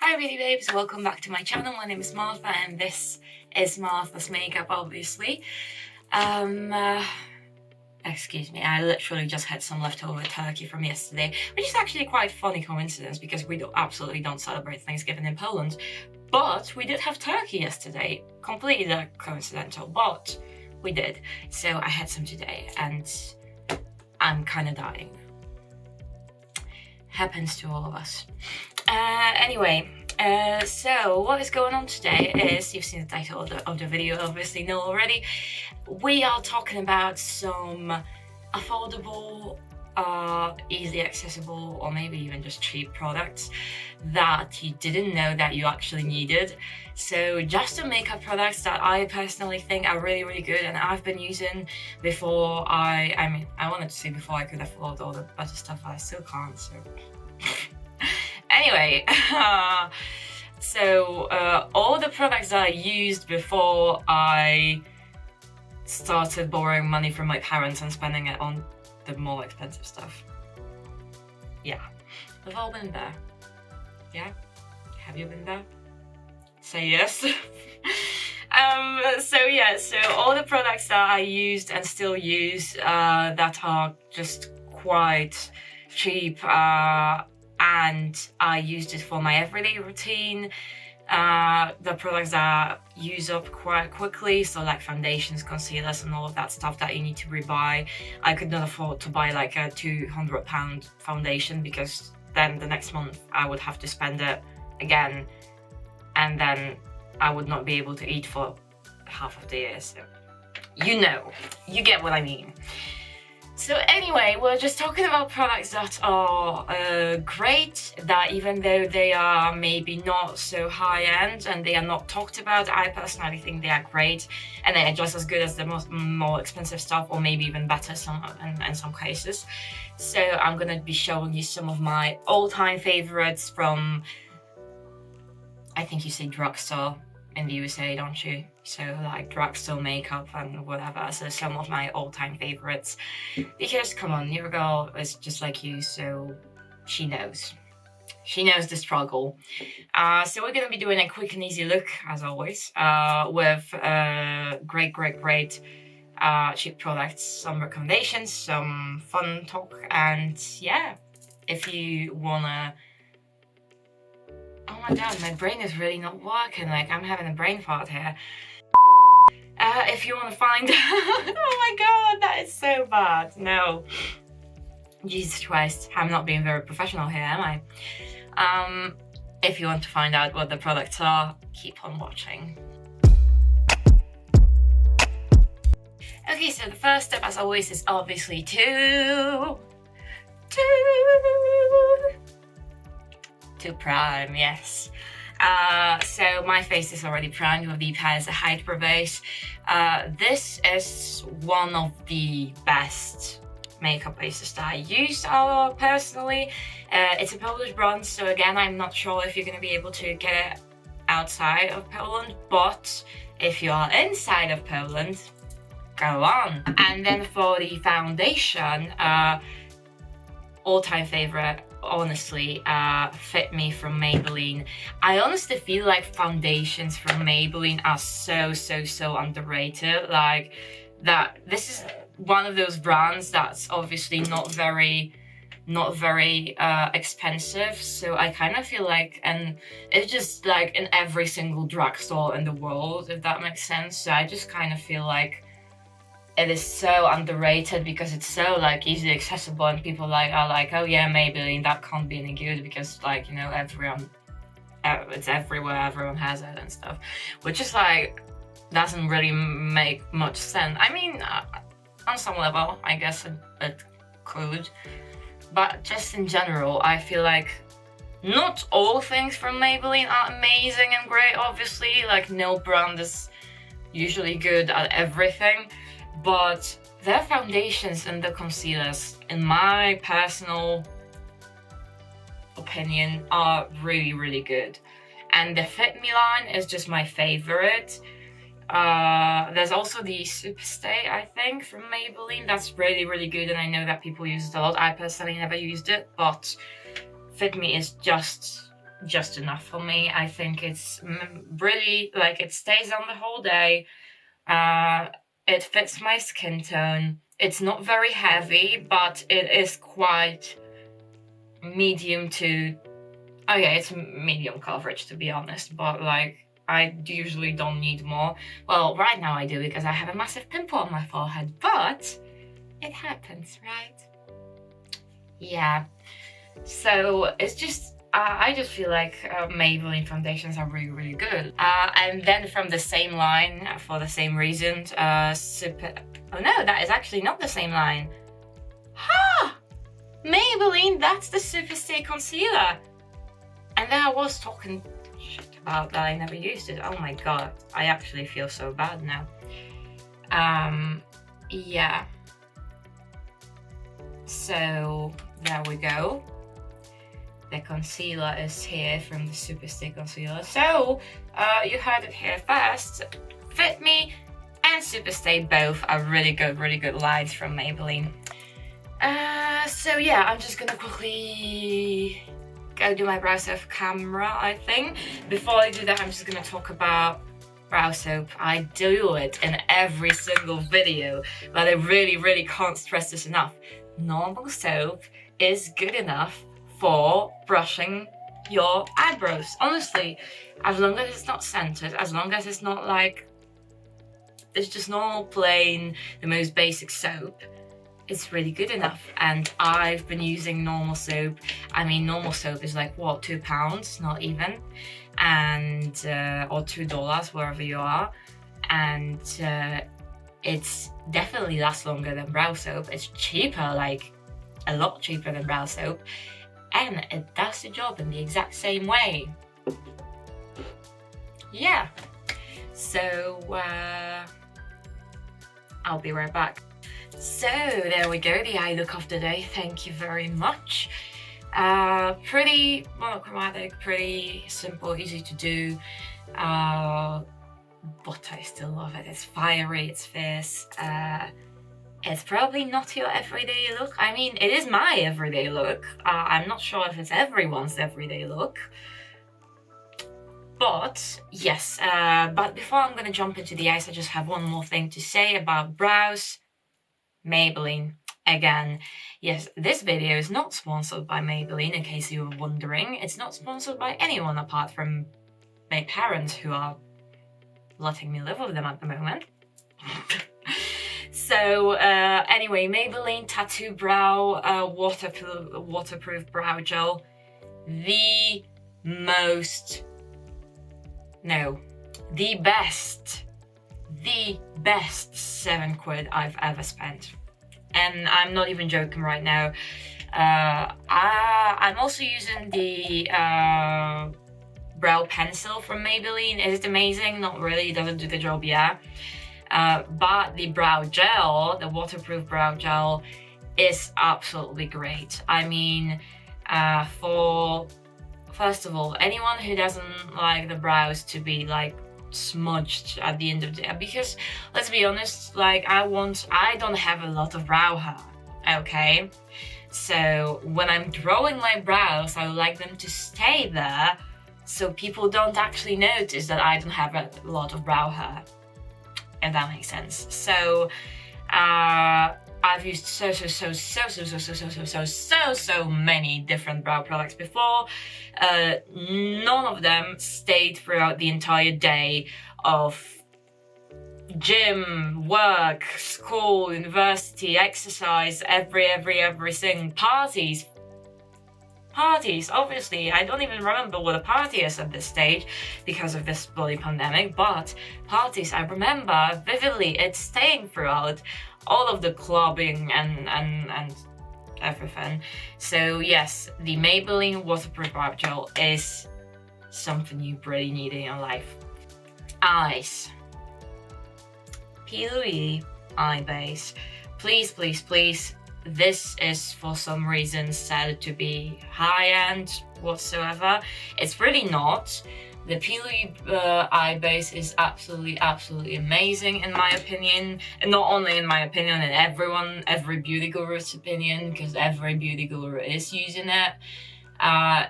Hi beauty babes, welcome back to my channel. My name is Martha and this is Martha's Makeup, obviously. Excuse me, I literally just had some leftover turkey from yesterday, which is actually quite a funny coincidence because we absolutely don't celebrate Thanksgiving in Poland. But we did have turkey yesterday, completely coincidental, but we did. So I had some today and I'm kind of dying. Happens to all of us. Anyway, so what is going on today is, you've seen the title of the video, obviously know already. We are talking about some affordable, easily accessible, or maybe even just cheap products that you didn't know that you actually needed. So just some makeup products that I personally think are really, really good and I've been using before I wanted to say before I could afford all the better stuff, I still can't, so. Anyway, so all the products that I used before I started borrowing money from my parents and spending it on the more expensive stuff. Yeah, we've all been there. Yeah? Have you been there? Say yes. So all the products that I used and still use that are just quite cheap, and I used it for my everyday routine. The products that use up quite quickly, so like foundations, concealers and all of that stuff that you need to rebuy. I could not afford to buy like a £200 foundation because then the next month I would have to spend it again and then I would not be able to eat for half of the year, so you know, you get what I mean. So anyway, we're just talking about products that are great, that even though they are maybe not so high-end and they are not talked about, I personally think they are great and they are just as good as the more expensive stuff, or maybe even better in some cases. So I'm gonna be showing you some of my all-time favorites from, I think you say drugstore in the USA, don't you? So like drugstore makeup and whatever. So some of my all-time favorites, because come on, your girl is just like you, so she knows the struggle. So we're gonna be doing a quick and easy look, as always, with great cheap products, some recommendations, some fun talk, and yeah, if you wanna. Oh my god, my brain is really not working, like I'm having a brain fart here. If you want to find oh my god, that is so bad. No. Jesus Christ, I'm not being very professional here, am I? If you want to find out what the products are, keep on watching. Okay, so the first step, as always, is obviously to prime, yes. So my face is already primed with the Paese Hydrobase. This is one of the best makeup bases that I use personally. It's a Polish brand, so again, I'm not sure if you're going to be able to get it outside of Poland, but if you are inside of Poland, go on. And then for the foundation, all-time favorite, honestly, Fit Me from Maybelline. I honestly feel like foundations from Maybelline are so underrated. Like that, this is one of those brands that's obviously not very expensive, so I kind of feel like, and it's just like in every single drugstore in the world, if that makes sense. So I just kind of feel like it is so underrated because it's so like easily accessible, and people are like, oh yeah, Maybelline, that can't be any good because, like, you know, it's everywhere, everyone has it and stuff, which is like doesn't really make much sense. I mean, on some level, I guess it could, but just in general, I feel like not all things from Maybelline are amazing and great. Obviously, like no brand is usually good at everything. But their foundations and the concealers, in my personal opinion, are really good. And the Fit Me line is just my favorite. There's also the Superstay, I think, from Maybelline. That's really good, and I know that people use it a lot. I personally never used it, but Fit Me is just just enough for me. I think it's really, like, it stays on the whole day. It fits my skin tone. It's not very heavy, but it is quite medium to, oh yeah, it's medium coverage, to be honest, but like, I usually don't need more. Well, right now I do, because I have a massive pimple on my forehead, but it happens, right? Yeah. So it's just, I just feel like Maybelline foundations are really, really good. And then from the same line, for the same reason, oh no, that is actually not the same line. Ha! Maybelline, that's the Superstay concealer. And then I was talking shit about that I never used it. Oh my god, I actually feel so bad now. Yeah. So there we go. The concealer is here from the Superstay concealer. So you heard it here first. Fit Me and Superstay both are really good lines from Maybelline. So yeah, I'm just gonna quickly go do my brow soap off camera, I think. Before I do that, I'm just gonna talk about brow soap. I do it in every single video, but I really can't stress this enough. Normal soap is good enough for brushing your eyebrows. Honestly, as long as it's not scented, as long as it's not like, it's just normal, plain, the most basic soap, it's really good enough. And I've been using normal soap. I mean, normal soap is like, what, £2? Not even. And, or $2, wherever you are. And it's definitely lasts longer than brow soap. It's cheaper, like a lot cheaper than brow soap. And it does the job in the exact same way. Yeah. So, I'll be right back. So, there we go, the eye look of the day. Thank you very much. Pretty monochromatic, pretty simple, easy to do. But I still love it. It's fiery, it's fierce. It's probably not your everyday look. I mean, it is my everyday look. I'm not sure if it's everyone's everyday look. But, yes. But before I'm gonna jump into the eyes, I just have one more thing to say about brows. Maybelline. Again, yes, this video is not sponsored by Maybelline, in case you were wondering. It's not sponsored by anyone apart from my parents, who are letting me live with them at the moment. So anyway, Maybelline Tattoo Brow waterproof brow gel. The best £7 I've ever spent. And I'm not even joking right now. I'm also using the brow pencil from Maybelline. Is it amazing? Not really, it doesn't do the job yet. But the brow gel, the waterproof brow gel, is absolutely great. I mean, first of all, anyone who doesn't like the brows to be like smudged at the end of the day, because let's be honest, like I don't have a lot of brow hair, okay? So when I'm drawing my brows, I would like them to stay there so people don't actually notice that I don't have a lot of brow hair, if that makes sense. So I've used so many different brow products before. None of them stayed throughout the entire day of gym, work, school, university, exercise, everything, parties. Obviously, I don't even remember what a party is at this stage because of this bloody pandemic, but parties, I remember vividly, it's staying throughout all of the clubbing and everything. So yes, the Maybelline waterproof brow gel is something you really need in your life. Eyes. PLouise eye base. Please, this is for some reason said to be high-end whatsoever. It's really not. The PLouise eye base is absolutely amazing in my opinion, and not only in my opinion, in every beauty guru's opinion, because every beauty guru is using it.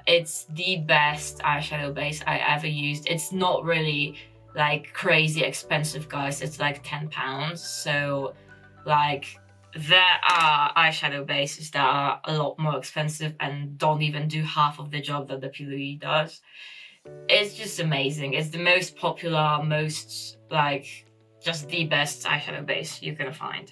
It's the best eyeshadow base I ever used. It's not really like crazy expensive, guys. It's like £10. So like there are eyeshadow bases that are a lot more expensive and don't even do half of the job that the PLouise does. It's just amazing. It's the most popular, most like just the best eyeshadow base you're gonna find.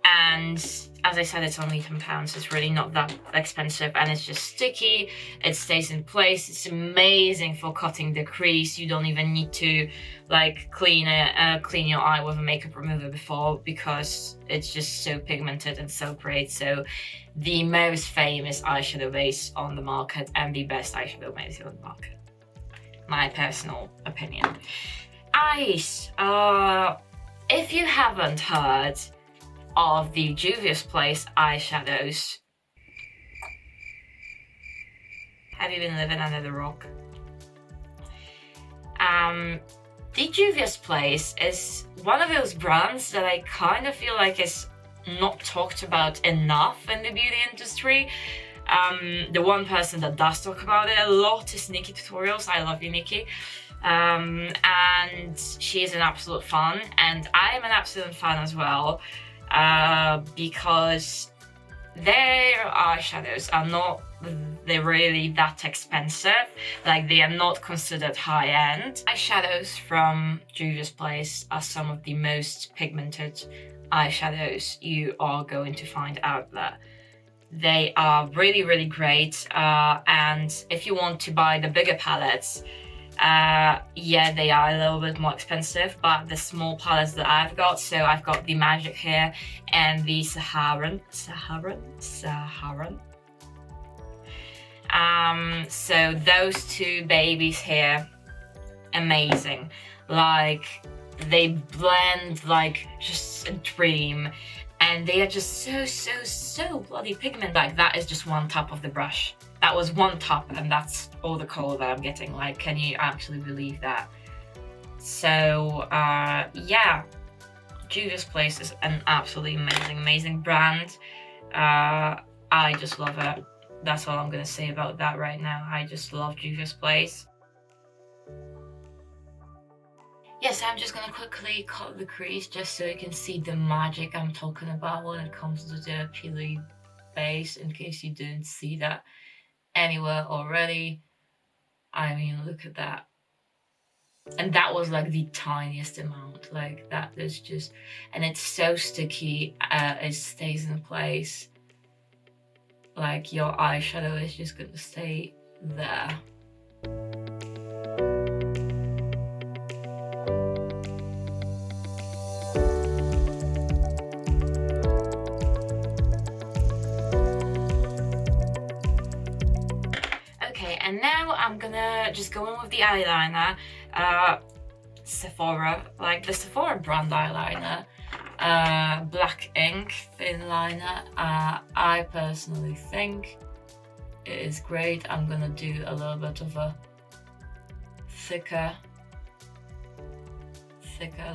And as I said, it's only £10. It's really not that expensive, and it's just sticky. It stays in place. It's amazing for cutting the crease. You don't even need to like clean your eye with a makeup remover before, because it's just so pigmented and so great. So the most famous eyeshadow base on the market and the best eyeshadow base on the market, my personal opinion. Eyes. If you haven't heard of the Juvia's Place eyeshadows, have you been living under the rock? The Juvia's Place is one of those brands that I kind of feel like is not talked about enough in the beauty industry. The one person that does talk about it a lot is Nikki Tutorials. I love you, Nikki. And she is an absolute fan, and I am an absolute fan as well. Because their eyeshadows are not really that expensive. Like, they are not considered high-end. Eyeshadows from Juvia's Place are some of the most pigmented eyeshadows you are going to find out there. They are really, really great, and if you want to buy the bigger palettes, yeah, they are a little bit more expensive, but the small palettes that I've got, so I've got the Magic here and the Saharan. So those two babies here, amazing. Like, they blend like just a dream, and they are just so bloody pigmented. Like, that is just one tap of the brush. That was one top, and that's all the color that I'm getting. Like, can you actually believe that? So yeah, Juvia's Place is an absolutely amazing brand. I just love it. That's all I'm gonna say about that right now. I just love Juvia's Place. Yes, I'm just gonna quickly cut the crease just so you can see the magic I'm talking about when it comes to the PLouise base, in case you didn't see that anywhere already. I mean, look at that. And that was like the tiniest amount. Like, that is just, and it's so sticky, it stays in place. Like, your eyeshadow is just gonna stay there. And now I'm gonna just go in with the eyeliner, Sephora, like the Sephora brand eyeliner, black ink thin liner. I personally think it is great. I'm gonna do a little bit of a thicker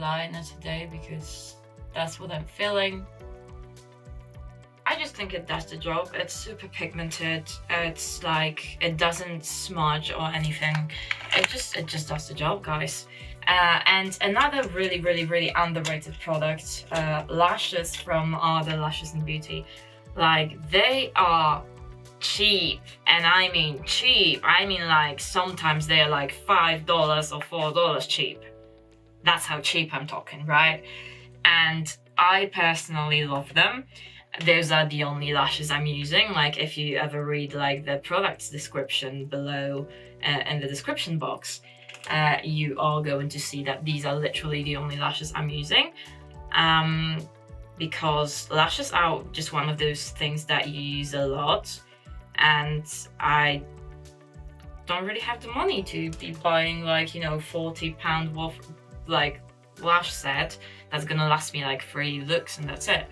liner today because that's what I'm feeling. I just think it does the job. It's super pigmented. It's like, it doesn't smudge or anything. It just does the job, guys. And another really underrated product, lashes from Ardell Lashes and Beauty. Like, they are cheap, and I mean cheap. I mean, like, sometimes they are like $5 or $4 cheap. That's how cheap I'm talking, right? And I personally love them. Those are the only lashes I'm using. Like, if you ever read like the products description below in the description box, you are going to see that these are literally the only lashes I'm using, because lashes are just one of those things that you use a lot, and I don't really have the money to be buying like, you know, £40 worth like lash set that's gonna last me like 3 looks and that's it.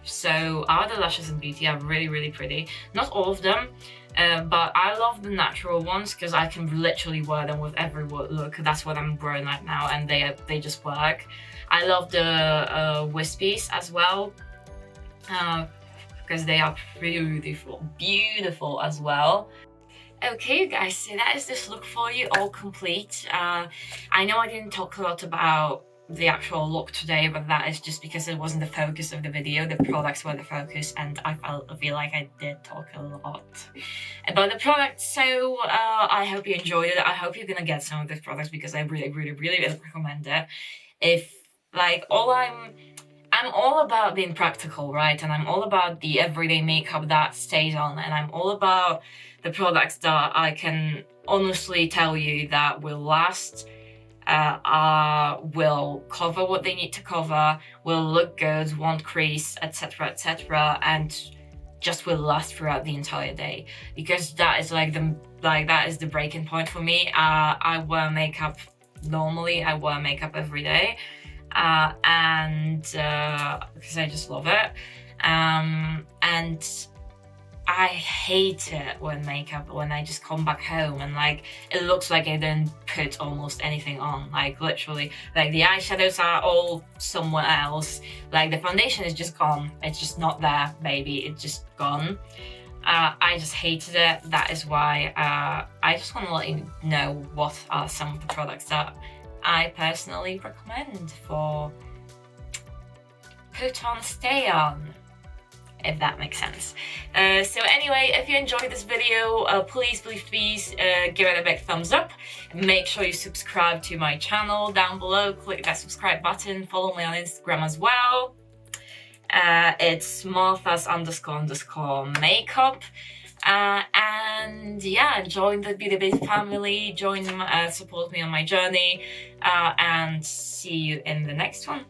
So Ardell Lashes and Beauty are really pretty. Not all of them, but I love the natural ones because I can literally wear them with every look. That's what I'm wearing right now, and they just work. I love the wispies as well. because they are beautiful as well. Okay guys, so that is this look for you, all complete. I know I didn't talk a lot about the actual look today, but that is just because it wasn't the focus of the video. The products were the focus, and I feel like I did talk a lot about the products. So I hope you enjoyed it. I hope you're gonna get some of these products because I really recommend it. If like I'm all about being practical, right? And I'm all about the everyday makeup that stays on, and I'm all about the products that I can honestly tell you that will last, will cover what they need to cover, will look good, won't crease, etc, and just will last throughout the entire day. Because that is that is the breaking point for me. I wear makeup normally, I wear makeup every day. And because I just love it, and I hate it when I just come back home and like it looks like I didn't put almost anything on, like literally, like the eyeshadows are all somewhere else, like the foundation is just gone, it's just not there, baby, it's just gone. I just hated it. That is why I just want to let you know what are some of the products that I personally recommend for put on, stay on, if that makes sense. So anyway, if you enjoyed this video, please give it a big thumbs up. Make sure you subscribe to my channel down below. Click that subscribe button. Follow me on Instagram as well. It's Martha's__makeup. And yeah, join the Hydrobase family, support me on my journey, and see you in the next one.